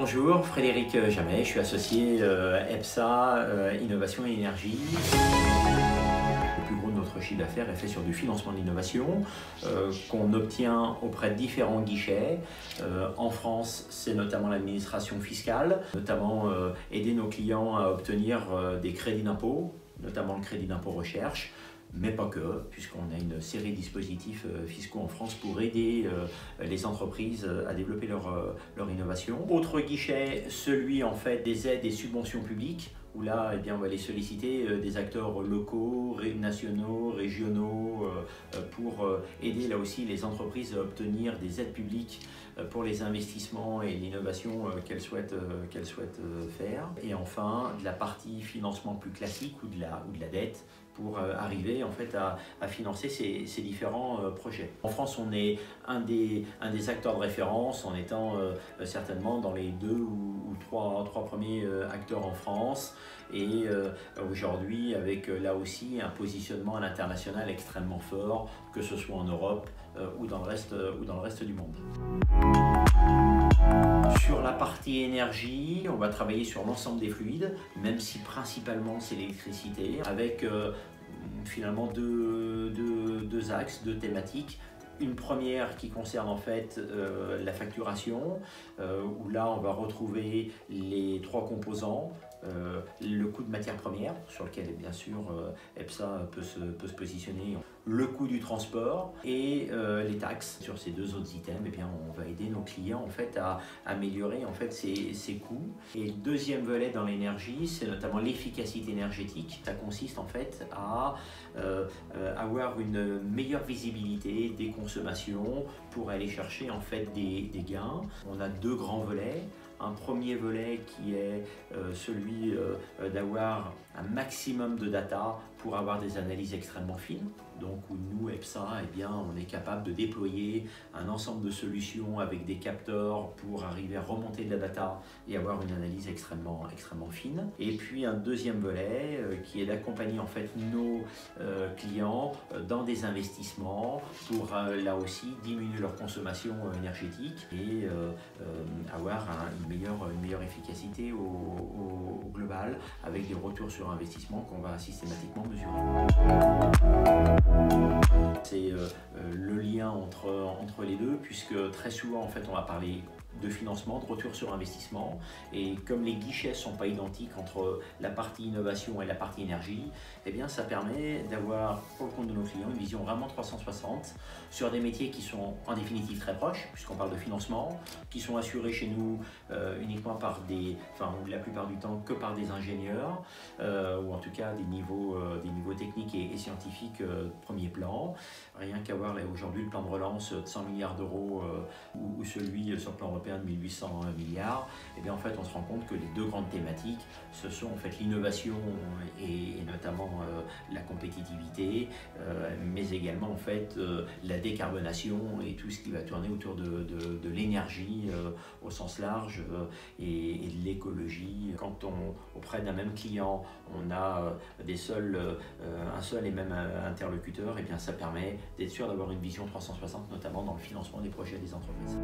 Bonjour, Frédéric Jamet, je suis associé EPSA Innovation et Énergie. Le plus gros de notre chiffre d'affaires est fait sur du financement de l'innovation qu'on obtient auprès de différents guichets. En France, c'est notamment l'administration fiscale, notamment aider nos clients à obtenir des crédits d'impôt, notamment le crédit d'impôt recherche. Mais pas que, puisqu'on a une série de dispositifs fiscaux en France pour aider les entreprises à développer leur innovation. Autre guichet, celui en fait des aides et subventions publiques, où là eh bien, on va aller solliciter des acteurs locaux, nationaux, régionaux, pour aider là aussi les entreprises à obtenir des aides publiques pour les investissements et l'innovation qu'elles souhaitent faire. Et enfin, de la partie financement plus classique ou de la dette, pour arriver en fait à financer ces différents projets. En France, on est un des acteurs de référence en étant certainement dans les deux ou trois premiers acteurs en France, et aujourd'hui avec là aussi un positionnement à l'international extrêmement fort, que ce soit en Europe ou dans le reste du monde. Sur la partie énergie, on va travailler sur l'ensemble des fluides, même si principalement c'est l'électricité, avec finalement deux axes, deux thématiques. Une première qui concerne en fait la facturation, où là on va retrouver les trois composants. Le coût de matière première, sur lequel bien sûr EPSA peut se positionner, le coût du transport et les taxes. Sur ces deux autres items, eh bien, on va aider nos clients en fait, à améliorer en fait, ces coûts. Et le deuxième volet dans l'énergie, c'est notamment l'efficacité énergétique. Ça consiste en fait à avoir une meilleure visibilité des consommations pour aller chercher en fait, des gains. On a deux grands volets. Un premier volet qui est celui d'avoir un maximum de data pour avoir des analyses extrêmement fines. Donc où nous, EPSA, eh bien, on est capable de déployer un ensemble de solutions avec des capteurs pour arriver à remonter de la data et avoir une analyse extrêmement fine. Et puis un deuxième volet qui est d'accompagner en fait nos clients dans des investissements pour là aussi diminuer leur consommation énergétique et avoir une meilleure efficacité au global, avec des retours sur investissement qu'on va systématiquement mesurer. C'est le lien entre les deux, puisque très souvent en fait on va parler de financement, de retour sur investissement, et comme les guichets ne sont pas identiques entre la partie innovation et la partie énergie, eh bien ça permet d'avoir pour le compte de nos clients une vision vraiment 360 sur des métiers qui sont en définitive très proches, puisqu'on parle de financement, qui sont assurés chez nous uniquement par ou la plupart du temps que par des ingénieurs, ou en tout cas des niveaux techniques et scientifiques de premier plan. Rien qu'à voir aujourd'hui le plan de relance de 100 milliards d'euros ou celui sur le plan européen de 1800 milliards, et bien en fait on se rend compte que les deux grandes thématiques, ce sont en fait l'innovation et notamment la compétitivité, mais également en fait la décarbonation et tout ce qui va tourner autour de l'énergie au sens large et de l'écologie. Quand auprès d'un même client on a un seul et même interlocuteur, et bien ça permet d'être sûr d'avoir une vision 360, notamment dans le financement des projets des entreprises.